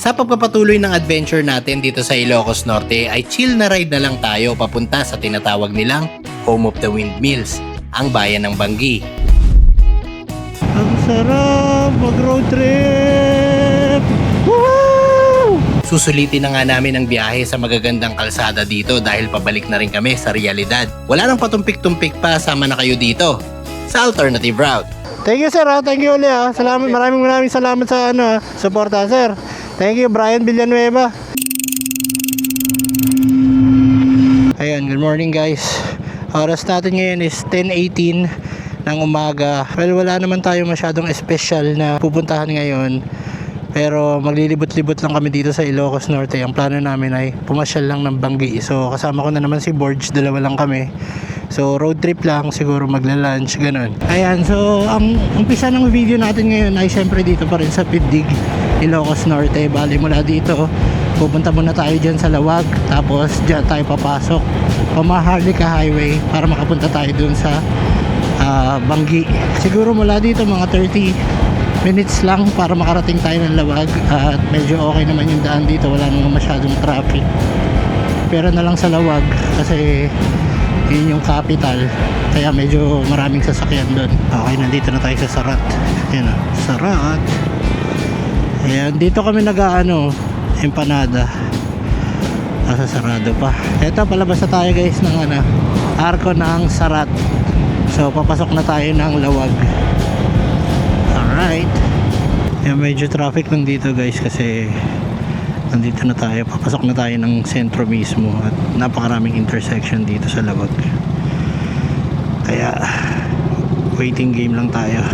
Sa pagpapatuloy ng adventure natin dito sa Ilocos Norte ay chill na ride na lang tayo papunta sa tinatawag nilang Home of the Windmills, ang bayan ng Banggi. Ang sarap mag-road trip! Woo! Susulitin na nga namin ang biyahe sa magagandang kalsada dito dahil pabalik na rin kami sa realidad. Wala nang patumpik-tumpik pa, sama na kayo dito sa alternative route. Thank you sir ha, thank you ulit ha. Salamat, maraming salamat sa suporta sir. Thank you Brian Villanueva. Ayan, good morning guys. Oras natin ngayon is 10:18 ng umaga. Well, wala naman tayo masyadong special na pupuntahan ngayon. Pero maglilibot-libot lang kami dito sa Ilocos Norte. Ang plano namin ay pumasyal lang ng Banggi. So kasama ko na naman si Borge, dalawa lang kami. So road trip lang, siguro magla-lunch, ganun. Ayan, so ang umpisa ng video natin ngayon ay syempre dito pa rin sa Pidig, Ilocos Norte. Bali mula dito, pupunta muna tayo dyan sa Lawag. Tapos dyan tayo papasok Pamaharlika Highway para makapunta tayo dun sa Banggi. Siguro mula dito mga 30 minutes lang para makarating tayo ng Lawag. At medyo okay naman yung daan dito, wala naman masyadong traffic. Pero na lang sa Lawag kasi yun yung capital, kaya medyo maraming sasakyan doon. Okay, nandito na tayo sa Sarat. Ayan o, Sarat. Ayan, dito kami empanada. Nasa sarado pa. Eto, palabas na tayo guys ng arko ng Sarat. So papasok na tayo ng Lawag. Alright. Ayan, medyo traffic lang dito guys kasi nandito na tayo, papasok na tayo ng sentro mismo at napakaraming intersection dito sa Lawag. Kaya waiting game lang tayo.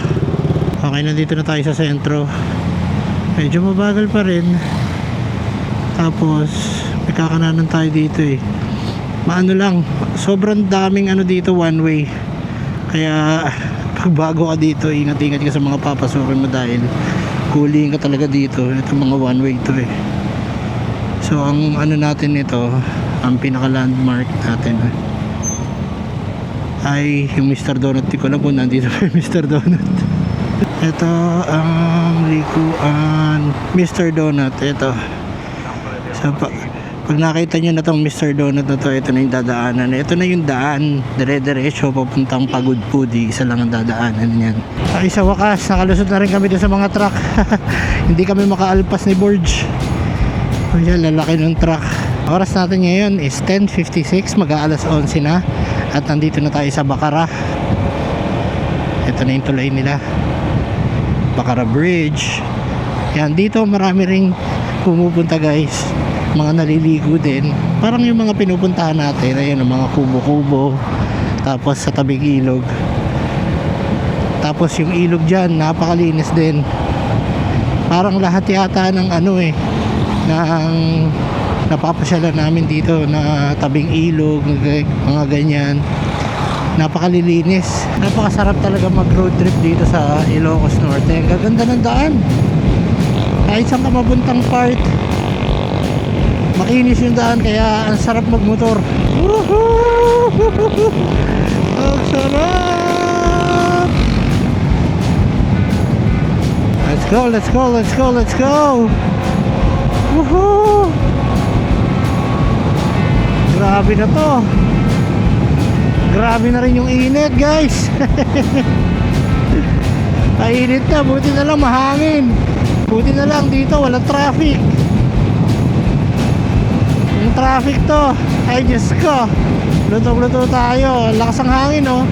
Okay, nandito na tayo sa sentro. Medyo mabagal pa rin. Tapos may kakananan tayo dito eh. Maano lang, sobrang daming dito, one way. Kaya pag bago ka dito, ingat-ingat ka sa mga papasukin mo dahil cooling ka talaga dito. Ito mga one way to eh. So ang natin ito, ang pinaka landmark natin ay yung Mr. Donut. Di ko alam kung nandito pa yung Mr. Donut. Ito ang likuan Mr. Donut. Ito. So pag nakita nyo na tong Mr. Donut na to, ito na yung dadaanan. Ito na yung daan, dire-diretso papuntang Pagudpudi. Isa lang ang dadaanan yan. Ay, sa wakas nakalusot na rin kami dun sa mga truck. Hindi kami makaalpas ni Borge. Ayan, lalaki ng truck. Oras natin ngayon is 10:56, mag-aalas 11 na. At nandito na tayo sa Bacara. Ito na yung tulay nila, Bacara Bridge. Yan, dito marami ring pumupunta guys, mga naliligo din. Parang yung mga pinupuntahan natin, ayun, mga kubo-kubo. Tapos sa tabing ilog. Tapos yung ilog dyan, napakalinis din. Parang lahat yata ng ng napapasyalan namin dito na tabing ilog, mga ganyan, napakalilinis. Napakasarap talaga mag road trip dito sa Ilocos Norte. Ang gaganda ng daan, kahit saan ka mabuntang part makinis yung daan, kaya ang sarap magmotor. Ang sarap. Let's go, let's go, let's go, let's go. Woohoo! Grabe na to. Grabe na rin yung init guys. Painit na, buti na lang mahangin. Buti na lang dito walang traffic. Yung traffic to, ay Diyos ko, luto-luto tayo. Lakas ang hangin oh.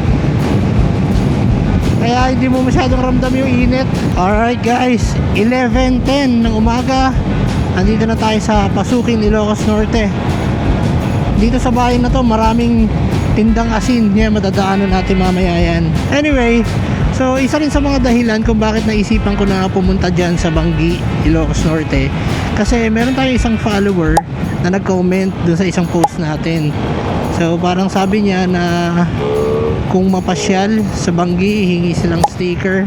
Kaya hindi mo masyadong ramdam yung init. Alright guys, 11:10 ng umaga. Andito na tayo sa Pasukin, Ilocos Norte. Dito sa bayan na to, maraming tindang asin. Yan, madadaanan natin mamaya yan. Anyway, so isa rin sa mga dahilan kung bakit naisipan ko na pumunta dyan sa Banggi, Ilocos Norte. Kasi meron tayong isang follower na nag-comment dun sa isang post natin. So parang sabi niya na kung mapasyal sa Banggi, hingi silang sticker.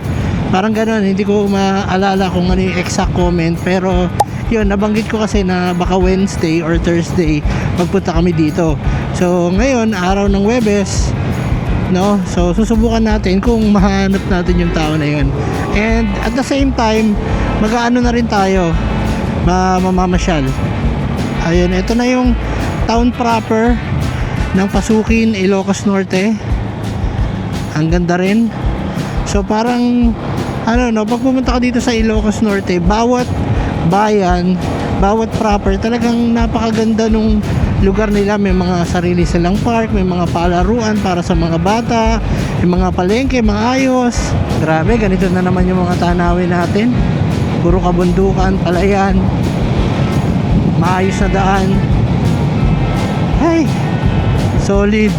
Parang gano'n, hindi ko maalala kung ano yung exact comment. Pero yun, nabanggit ko kasi na baka Wednesday or Thursday magpunta kami dito. So ngayon, araw ng Huwebes, no? So susubukan natin kung mahanap natin yung tao na yun. And at the same time, mag-aano na rin tayo, mamamasyal. Ayun, ito na yung town proper ng Pasukin, Ilocos Norte. Ang ganda rin. So parang ano no, pag pumunta ka dito sa Ilocos Norte, bawat bayan, bawat proper, talagang napakaganda nung lugar nila. May mga sarili silang park, may mga palaruan para sa mga bata, may mga palengke, maayos. Grabe, ganito na naman yung mga tanawin natin. Puro kabundukan, palayan, maayos na daan. Hey, solid.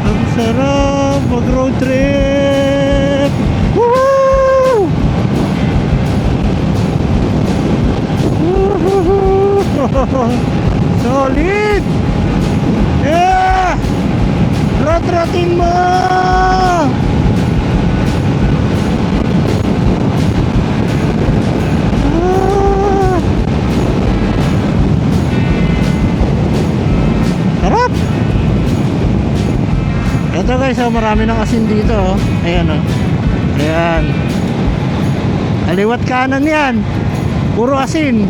Ang sarap mag road trip. Woohoo! Solid. Yeah, rotratin mo. Sarap. Ito guys, oh, marami ng asin dito, oh. Ayan, oh. Ayan. Aliwat kanan yan. Puro asin.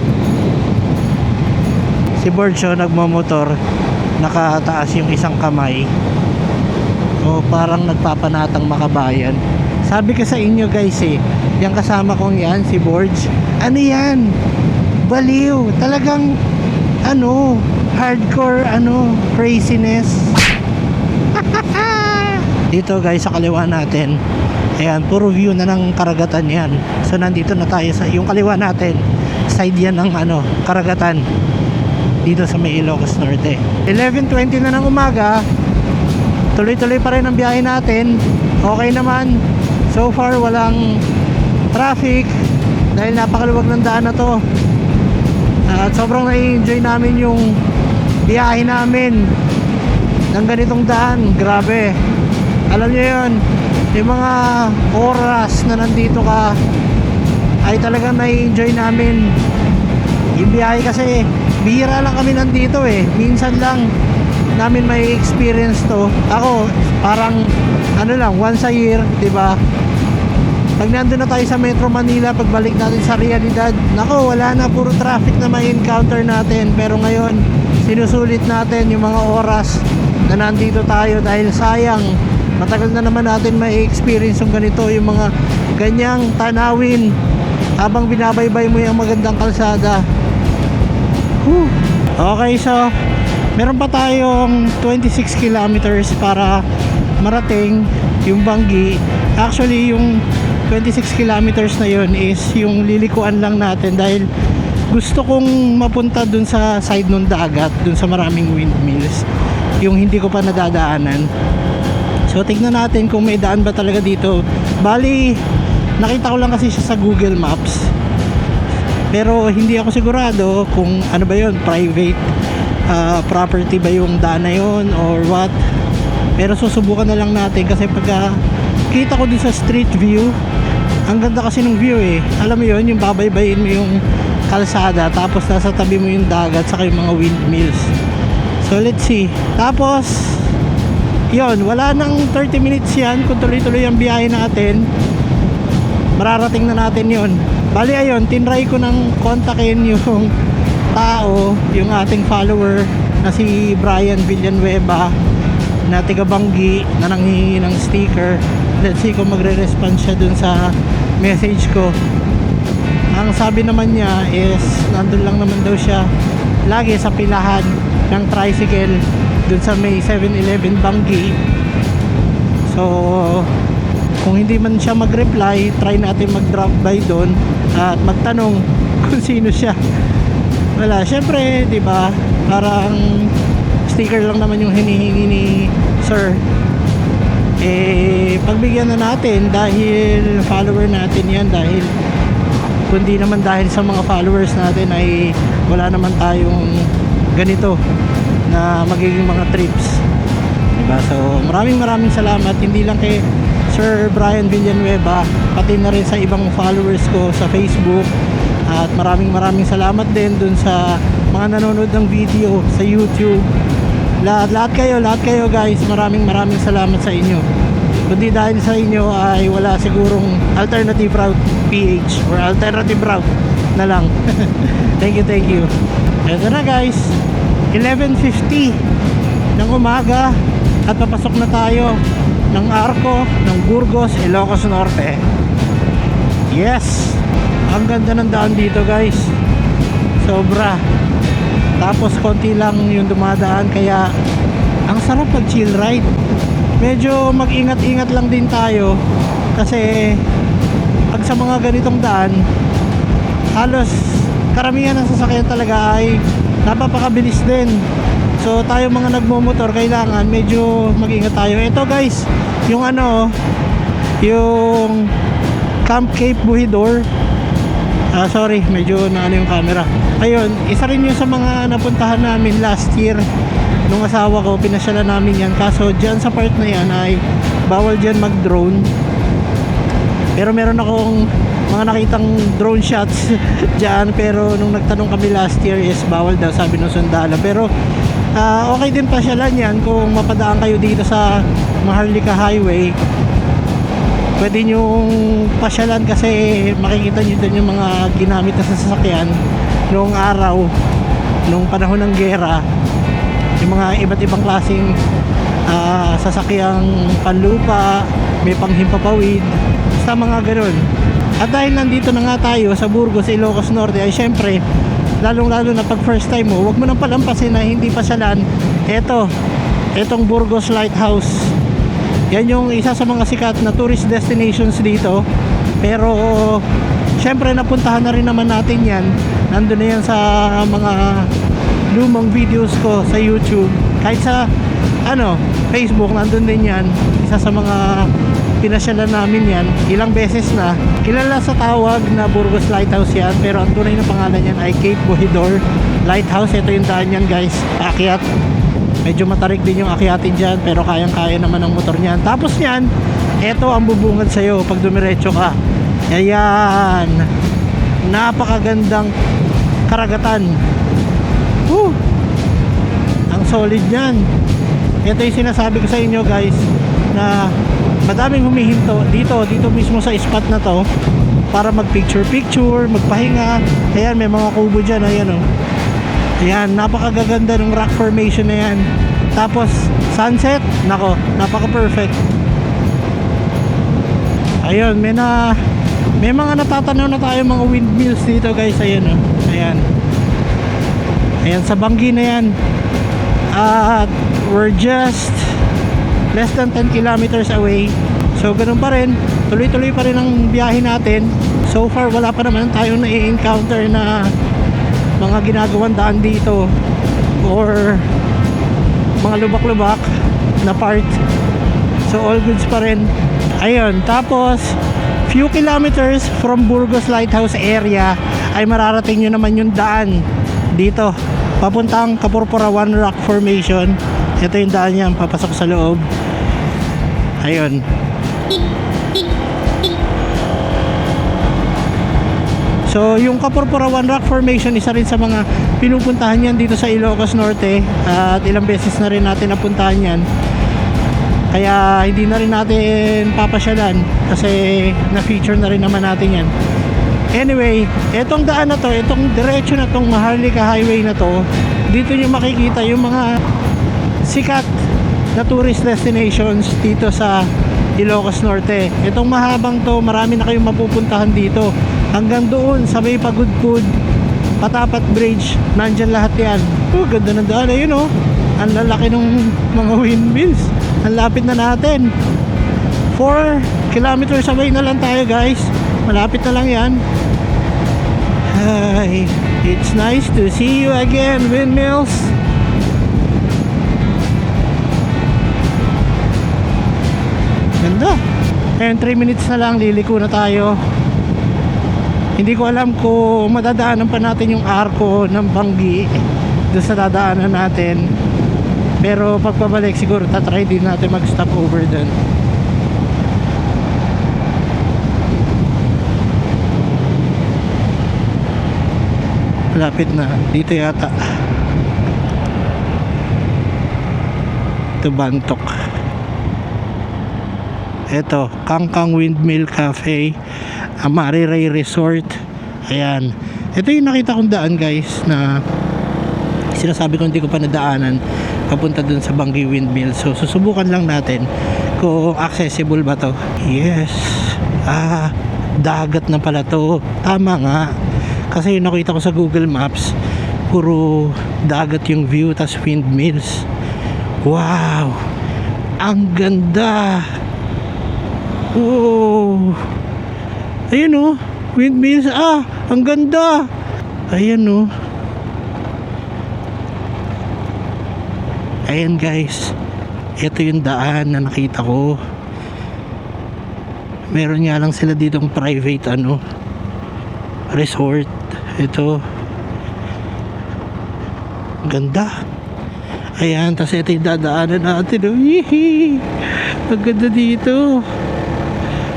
Si Borcho nagmamotor, nakataas yung isang kamay. O parang nagpapanatang makabayan. Sabi ko sa inyo guys yung kasama kong yan, si Borge. Ano yan? Baliw. Talagang ano, hardcore craziness. Dito guys sa kaliwa natin, ayan, puro view na ng karagatan yan. So nandito na tayo sa yung kaliwa natin, side yan ng karagatan dito sa may Ilocos Norte. 11:20 na ng umaga, tuloy-tuloy pa rin ang biyahe natin. Okay naman, so far walang traffic dahil napakaluwag ng daan na to. At sobrang na-enjoy namin yung biyahe namin ng ganitong daan. Grabe, alam nyo yun, yung mga oras na nandito ka ay talagang na-enjoy namin yung biyahe. Kasi bihira lang kami nandito minsan lang namin may experience to. Ako parang lang, once a year, diba? Pag nandun na tayo sa Metro Manila, pagbalik natin sa realidad, nako, wala na, puro traffic na may encounter natin. Pero ngayon, sinusulit natin yung mga oras na nandito tayo dahil sayang, matagal na naman natin may experience yung ganito, yung mga ganyang tanawin habang binabaybay mo yung magandang kalsada. Whew. Okay, so meron pa tayong 26 kilometers para marating yung Bangi. Actually, yung 26 kilometers na yun is yung lilikuan lang natin dahil gusto kong mapunta dun sa side ng dagat, dun sa maraming windmills, yung hindi ko pa nadadaanan. So tignan natin kung may daan ba talaga dito. Bali, nakita ko lang kasi siya sa Google Maps, pero hindi ako sigurado kung ano ba yun, private property ba yung daan na yun or what. Pero susubukan na lang natin kasi pagka kita ko din sa street view, ang ganda kasi ng view alam mo yun, yung babaybayin mo yung kalsada tapos nasa tabi mo yung dagat saka yung mga windmills. So let's see. Tapos yun, wala nang 30 minutes yan. Kung tuloy-tuloy ang biyahe natin, mararating na natin yun. Bali ayun, tinry ko nang kontakin yung tao, yung ating follower na si Brian Villanueva na tiga Bangi, na nanghihingi ng sticker. Let's see kung magre-respond siya dun sa message ko. Ang sabi naman niya is nandun lang naman daw siya lagi sa pilahan ng tricycle dun sa may 7-Eleven Bangi. So kung hindi man siya mag-reply, try natin mag-drop by doon at magtanong kung sino siya. Wala, syempre, 'di ba? Parang sticker lang naman yung hinihingi ni sir. Pagbigyan na natin dahil follower natin 'yan, dahil kundi naman dahil sa mga followers natin ay wala naman tayong ganito na magiging mga trips, diba? So maraming salamat, hindi lang kay Sir Brian Villanueva, pati na rin sa ibang followers ko sa Facebook. At maraming salamat din dun sa mga nanonood ng video sa YouTube. Lahat kayo guys, maraming salamat sa inyo. kundi dahil sa inyo ay wala sigurong alternative route PH or alternative route na lang. Thank you. Eto na guys, 11:50 ng umaga at papasok na tayo ng Arco ng Burgos, Ilocos Norte. Yes, ang ganda ng daan dito guys, sobra. Tapos konti lang yung dumadaan, kaya ang sarap pag chill ride. Medyo mag-ingat-ingat lang din tayo kasi pag sa mga ganitong daan, halos karamihan ng sasakyan talaga ay napapakabilis din. So tayo mga nagmomotor, kailangan medyo mag-ingat tayo. Ito guys, yung yung Camp Cape Buhidor. Sorry, medyo naano yung camera. Ayun, isa rin yun sa mga napuntahan namin last year nung asawa ko, pinasyalan namin yan. Kaso dyan sa part na yan ay bawal dyan mag-drone. Pero meron akong mga nakitang drone shots dyan. Pero nung nagtanong kami last year is bawal daw, sabi ng sundalo. Pero okay din pasyalan yan kung mapadaan kayo dito sa Maharlika Highway. Pwede nyong pasyalan kasi makikita nyo din yung mga ginamit na sasakyan noong araw, noong panahon ng gera, yung mga iba't ibang klaseng sasakyang panlupa, may panghimpapawid, basta mga ganun. At dahil nandito na nga tayo sa Burgos, Ilocos Norte, ay syempre lalong lalo na pag first time mo, huwag mo nang palampasin na hindi pasyalan etong Burgos Lighthouse. Yan yung isa sa mga sikat na tourist destinations dito. Pero syempre napuntahan na rin naman natin yan. Nandun na yan sa mga lumang videos ko sa YouTube. Kahit sa Facebook, nandun din yan. Isa sa mga pinasyalan namin yan. Ilang beses na. Kilala sa tawag na Burgos Lighthouse yan. Pero ang tunay na pangalan yan ay Cape Buhidor Lighthouse. Ito yung daan yan guys, paakyat. Medyo matarik din yung akyatin dyan, pero kayang-kaya naman ang motor niyan. Tapos yan, eto ang bubungad sa'yo pag dumiretso ka. Ayan, napakagandang karagatan. Ang solid niyan. Ito yung sinasabi ko sa inyo guys, na madaming humihinto dito mismo sa spot na to para mag picture, magpahinga. Ayan, may mga kubo dyan, ayan o. Ayan, napakagaganda ng rock formation na yan. Tapos sunset, nako, napaka perfect. Ayun, may mga natatanaw na tayo mga windmills dito guys. Ayan o, ayan sa Banggi na yan. At we're just less than 10 kilometers away. So ganun pa rin, tuloy-tuloy pa rin ang biyahe natin. So far wala pa naman tayong na-encounter na mga ginagawang daan dito or mga lubak-lubak na part. So all goods pa rin. Ayun, tapos few kilometers from Burgos Lighthouse area ay mararating nyo naman yung daan dito papuntang Kapurpurawan Rock Formation. Ito yung daan yan, papasok sa loob. Ayun. So yung Kapurpurawan Rock Formation, isa rin sa mga pinupuntahan yan dito sa Ilocos Norte. At ilang beses na rin natin napuntahan yan. Kaya hindi na rin natin papasyalan kasi na-feature na rin naman natin yan. Anyway, etong daan na to, etong diretso na tong Maharlika Highway na to, dito nyo makikita yung mga sikat na tourist destinations dito sa Ilocos Norte. Itong mahabang to, marami na kayong mapupuntahan dito. Hanggang doon sa may Pagudpud, Patapat Bridge, nandyan lahat yan. Ganda ng daan. Ayun o, ang lalaki ng mga windmills. Ang lapit na natin. 4 kilometers away na lang tayo guys. Malapit na lang yan. Hi, it's nice to see you again, windmills. Ganda. Ayun, 3 minutes na lang, liliko na tayo. Hindi ko alam kung madadaanan pa natin yung Arco ng Banggi doon sa dadaanan natin. Pero pagpabalik siguro tatry din natin mag-stop over doon. Lapit na. Dito yata. Ito Bantok. Ito, Kangkang Windmill Cafe, Mariray Resort. Ayan. Ito yung nakita kong daan guys na sinasabi ko hindi ko pa nadaanan papunta dun sa Bangi Windmill. So susubukan lang natin kung accessible ba to. Yes. Dagat na pala to. Tama nga. Kasi yung nakita ko sa Google Maps, puro dagat yung view tas windmills. Wow. Ang ganda. Oh. Ayun oh, windmills. Ang ganda. Ayan oh. Ayan guys, ito yung daan na nakita ko. Meron nga lang sila ditong private resort. Ito ganda. Ayan, tas ito yung dadaanan natin. Hihi. Ang ganda dito.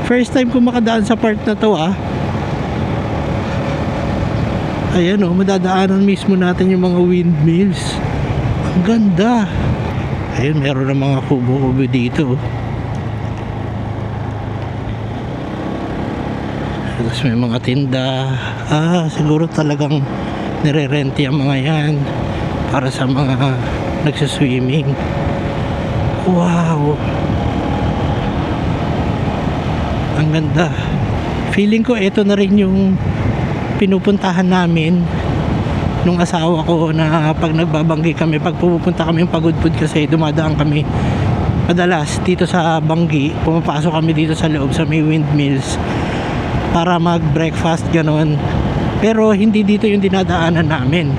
First time ko makadaan sa part na to Ayan madadaanan mismo natin yung mga windmills. Ang ganda. Ayun, meron na mga kubo-kubo dito. Tapos may mga tinda. Siguro talagang nire-rent yung mga yan para sa mga nagsaswimming. Wow. Ang ganda. Feeling ko ito na rin yung pinupuntahan namin nung asawa ko na pag nagbabanggi kami, pag pupunta kami yung Pagudpud kasi dumadaan kami madalas dito sa Banggi, pumapasok kami dito sa loob sa may windmills para mag breakfast ganon, pero hindi dito yung dinadaanan namin.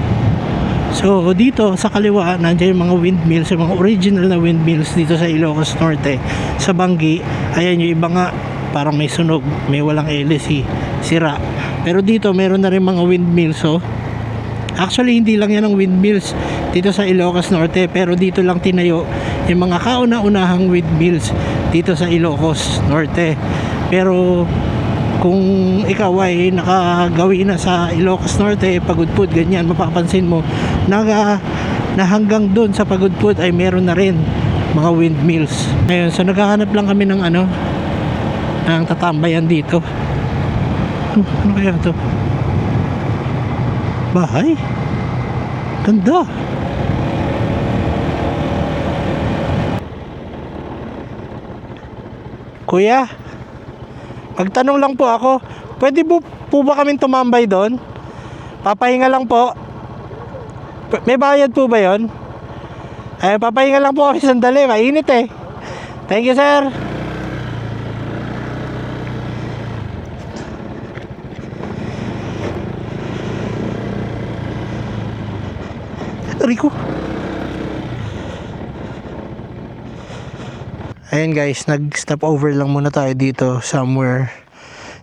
So dito sa kaliwa nandiyan yung mga windmills, yung mga original na windmills dito sa Ilocos Norte sa Banggi. Ayan yung iba nga parang may sunog, may walang LC, sira, pero dito meron na rin mga windmills. Actually, hindi lang yan ang windmills dito sa Ilocos Norte, pero dito lang tinayo yung mga kauna-unahang windmills dito sa Ilocos Norte. Pero kung ikaw ay nakagawi na sa Ilocos Norte, Pagudpud, ganyan, mapapansin mo na hanggang doon sa Pagudpud ay meron na rin mga windmills. Ngayon, so naghahanap lang kami ng ng tatambayan dito. Ano kaya to? Bahay? Ganda. Kuya, magtanong lang po ako, pwede po ba kaming tumambay doon? Papahinga lang po. May bayad po ba yon? Papahinga lang po kami sandali, mainit eh. Thank you sir. Rico. Ayan guys, nag-stop over lang muna tayo dito somewhere.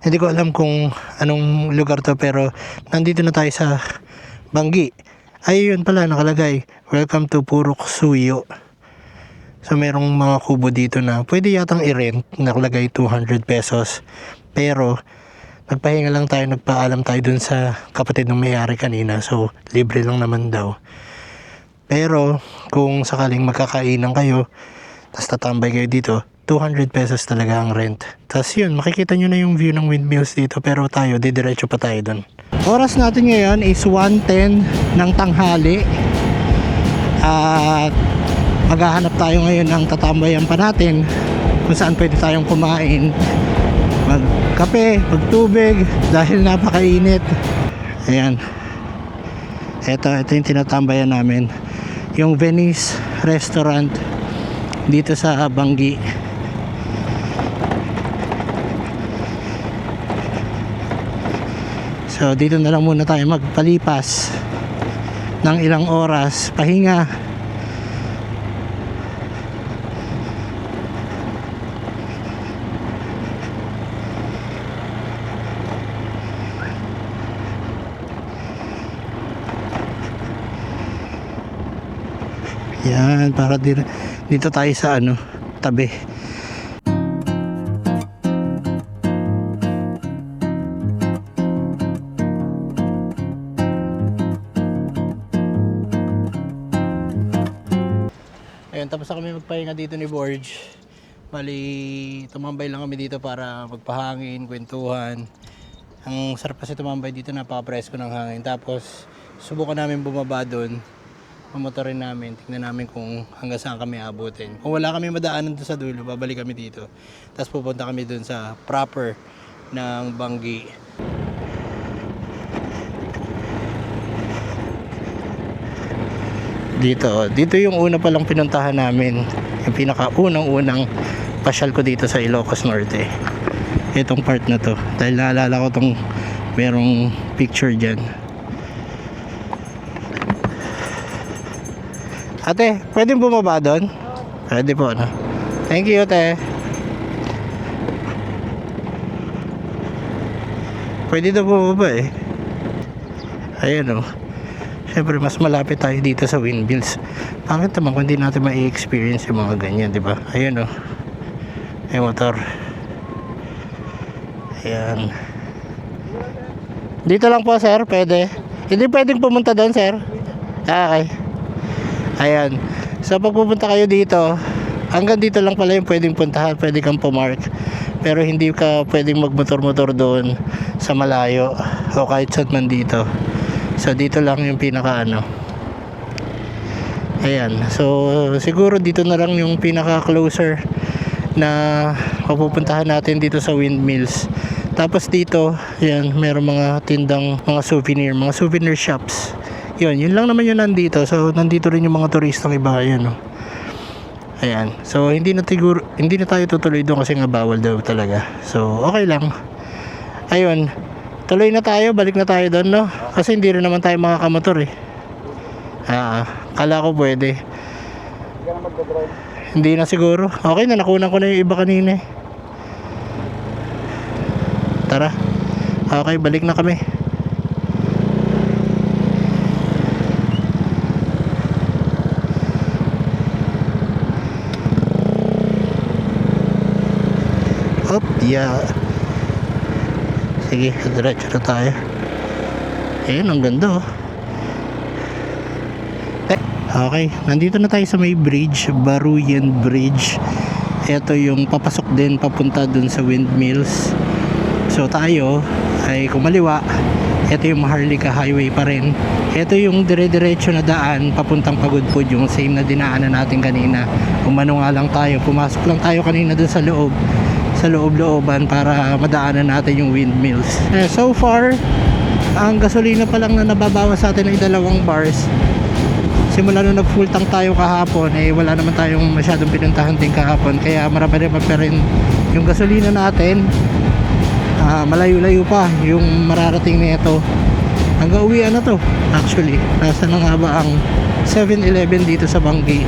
Hindi ko alam kung anong lugar to, pero nandito na tayo sa Banggi. Ayun pala nakalagay, welcome to Purok Suyo. So merong mga kubo dito na pwede yatang i-rent, nakalagay 200 pesos. Pero nagpahinga lang tayo, nagpaalam tayo dun sa kapatid ng may-ari kanina, so libre lang naman daw. Pero kung sakaling magkakainan kayo tapos tatambay kayo dito, 200 pesos talaga ang rent. Tapos yun, makikita nyo na yung view ng windmills dito, pero tayo, didiretso pa tayo dun. Oras natin ngayon is 1:10 ng tanghali. At maghahanap tayo ngayon ng tatambayan pa natin kung saan pwede tayong kumain, magkape, magtubig, dahil napakainit. Ayan, ito yung tinatambayan namin, yung Venice Restaurant dito sa Banggi. So dito na lang muna tayo magpalipas ng ilang oras, pahinga. Yan, para dito tayo sa tabi. Ayun, tapos na kami magpahinga dito ni Borge. Bali, tumambay lang kami dito para magpahangin, kwentuhan. Ang sarap kasi tumambay dito, napaka-presko ng hangin. Tapos, subukan namin bumaba doon. Mamotorin namin, tingnan namin kung hanggang saan kami abutin. Kung wala kami madaanan doon sa dulo, babalik kami dito. Tapos pupunta kami doon sa proper ng Bangi. Dito yung una palang pinuntahan namin. Yung pinakaunang-unang pasyal ko dito sa Ilocos Norte. Itong part na to. Dahil naalala ko tong merong picture dyan. Ate, pwedeng bumaba doon? Pwede po, no? Thank you, ate. Pwede daw bumaba eh. Ayan, oh. Siyempre, mas malapit tayo dito sa windmills. Bakit naman kung hindi natin ma-experience yung mga ganyan, di ba? Ayan, oh. May motor. Ayan. Dito lang po, sir. Pwede. Hindi pwedeng pumunta doon, sir. Okay. Ayan. So pag pupunta kayo dito, hanggang dito lang pala yung pwedeng puntahan. Pwede kang pumark. Pero hindi ka pwedeng magmotor-motor doon sa malayo o kahit saan man dito. So dito lang yung pinaka ano. Ayan. So siguro dito na lang yung pinaka closer na mapupuntahan natin dito sa windmills. Tapos dito, ayan, meron mga tindang mga souvenir shops. Yun lang naman yun nandito. So nandito rin yung mga turistang iba, ayan, oh. Ayan. So hindi na tayo tutuloy doon kasi nga bawal daw talaga. So okay lang. Ayun. Tuloy na tayo, balik na tayo doon, no? Kasi hindi rin naman tayo makakamotor eh. Kala ko pwede. Hindi na siguro. Okay na, nakunan ko na yung iba kanina eh. Tara. Okay, balik na kami. Op, yeah. Sige, diretso na tayo. Ayun, ang ganda, oh. Okay, nandito na tayo sa may bridge, Baruyan Bridge. Ito yung papasok din papunta dun sa windmills. So tayo ay kumaliwa. Ito yung Maharlika Highway pa rin. Ito yung dire-diretso na daan papuntang Pagudpud, yung same na dinaanan natin kanina. Umano nga lang tayo, pumasok lang tayo kanina dun sa loob, sa loob-looban para madaanan natin yung windmills. So far, ang gasolina pa lang na nababawas sa atin ay 2 bars. Simula nung nag-full tank tayo kahapon, wala naman tayong masyadong pinuntahan din kahapon, kaya marami pa rin yung gasolina natin. Malayo-layo pa yung mararating nito. Hanggang uwian na to actually. Nasa na nga ba ang 7-Eleven dito sa Bangi?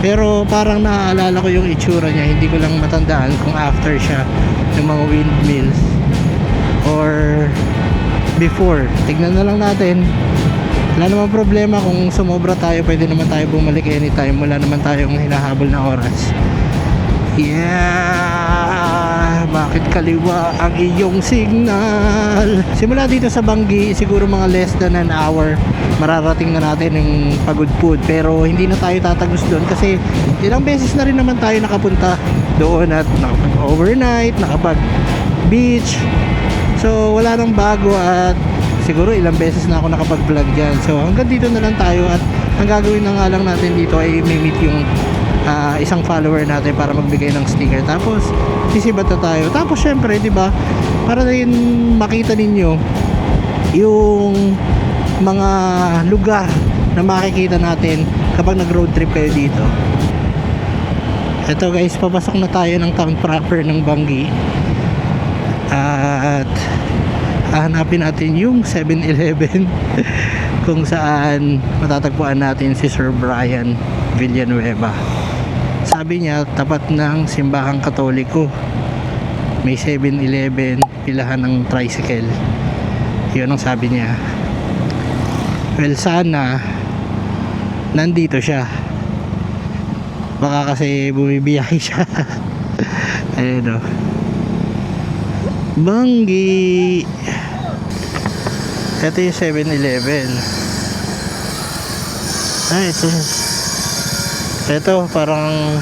Pero parang naaalala ko yung itsura niya, hindi ko lang matandaan kung after siya ng mga windmills or before. Tignan na lang natin. Wala namang problema kung sumobra tayo, pwede naman tayo bumalik anytime. Wala naman tayong hinahabol na oras. Yeah! Bakit kaliwa ang iyong signal? Simula dito sa Bangi, siguro mga less than an hour, mararating na natin yung Pagudpud. Pero hindi na tayo tatagos doon kasi ilang beses na rin naman tayo nakapunta doon at nakapag-overnight, nakapag-beach. So wala nang bago at siguro ilang beses na ako nakapag-vlog dyan. So hanggang dito na lang tayo at ang gagawin na nga lang natin dito ay may-meet yung isang follower natin para magbigay ng sticker. Tapos sisibat na tayo. Tapos syempre, di ba, para din makita ninyo yung mga lugar na makikita natin kapag nag-road trip kayo dito. Ito guys, papasok na tayo ng town proper ng Bangi. At hahanapin natin yung 7-Eleven kung saan matatagpuan natin si Sir Brian Villanueva. Sabi niya tapat ng simbahang Katoliko may 7-Eleven, pilahan ng tricycle. Yun ang sabi niya. Well, sana nandito siya, baka kasi bumibiyahe siya. Ayun, o, Bangi. Ito yung 7-Eleven. Ito parang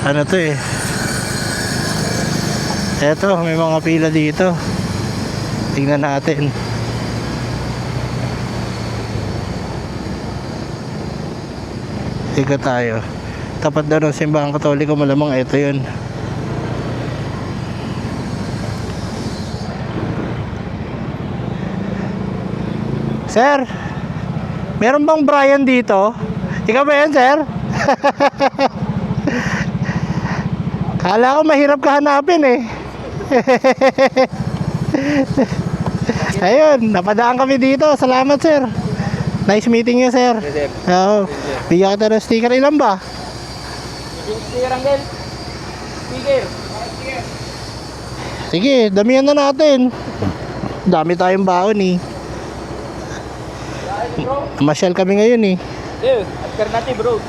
Ano to eh. Eto, may mga pila dito. Tingnan natin. Ikot tayo. Tapat daw ng simbahang Katoliko, malamang ito yun. Sir, meron bang Brian dito? Ikaw ba yan, sir? Kala ko mahirap ka hanapin eh. Ayun, napadaan kami dito. Salamat, sir. Nice meeting you, sir. Oo. Bigyan kita ng sticker. Ilan ba? Sticker, Angel. Sticker. Sige, damihan na natin. Dami tayong baon eh. Masyal kami ngayon eh. Alternative road.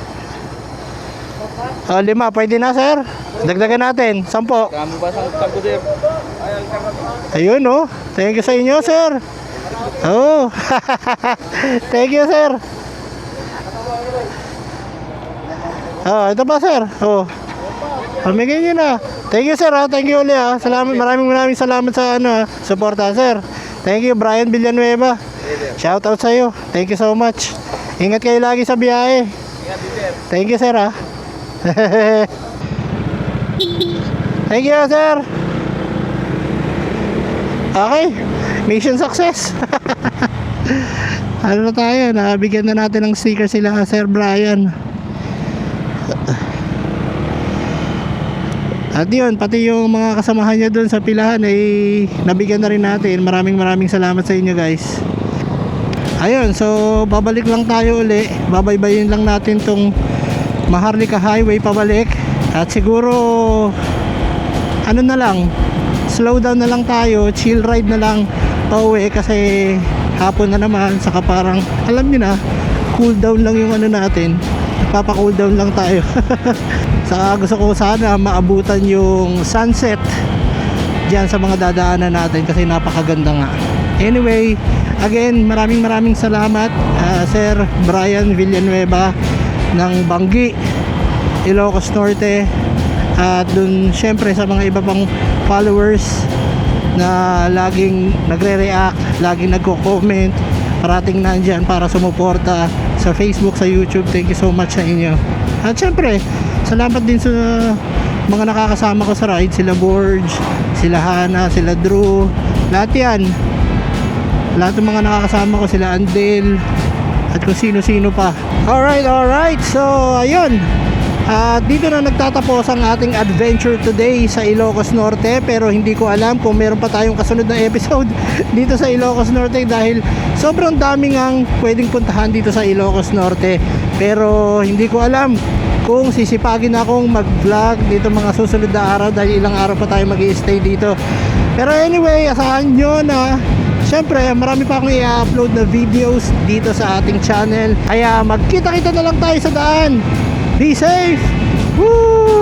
5, pwede na, sir. Dagdagan natin, 10. Kami ba sa sir? Ayun oh. Thank you sa inyo, sir. Oh. Thank you, sir. Oh, ito pa, sir. Oh. Pamigay niyo na. Thank you, sir. Thank you ulit. Salamat, maraming salamat sa suporta, sir. Thank you, Brian Villanueva. Shout out sa iyo. Thank you so much. Ingat kayo lagi sa biyahe. Thank you, sir. Thank you, sir. Okay, mission success. Ano na tayo, nabigyan na natin ng sticker sila Sir Brian. At yun, pati yung mga kasamahan niya doon sa pilahan ay nabigyan na rin natin. Maraming salamat sa inyo, guys. Ayun, so babalik lang tayo uli. Babaybayin lang natin tong Maharlika Highway pabalik. At siguro ano na lang, slow down na lang tayo, chill ride na lang pauwi kasi hapon na naman, saka parang alam niyo na, cool down lang yung natin, nagpapa-cool down lang tayo. Saka gusto ko sana maabutan yung sunset diyan sa mga dadaanan natin kasi napakaganda nga. Anyway, again, maraming salamat Sir Brian Villanueva ng Banggi, Ilocos Norte. At dun syempre sa mga iba pang followers na laging nagre-react, laging nagko-comment, parating nandyan para sumuporta sa Facebook, sa YouTube. Thank you so much sa inyo. At syempre, salamat din sa mga nakakasama ko sa ride, sila Borge, sila Hana, sila Drew, lahat yan. Lahat ng mga nakakasama ko, sila Andel, at kung sino-sino pa. Alright, so ayun. At dito na nagtatapos ang ating adventure today sa Ilocos Norte, pero hindi ko alam kung meron pa tayong kasunod na episode dito sa Ilocos Norte dahil sobrang daming ang pwedeng puntahan dito sa Ilocos Norte. Pero hindi ko alam kung sisipagin akong mag-vlog dito mga susunod na araw dahil ilang araw pa tayo mag-i-stay dito. Pero anyway, asahan nyo na syempre marami pa akong i-upload na videos dito sa ating channel. Kaya magkita-kita na lang tayo sa daan. Be safe! Woo!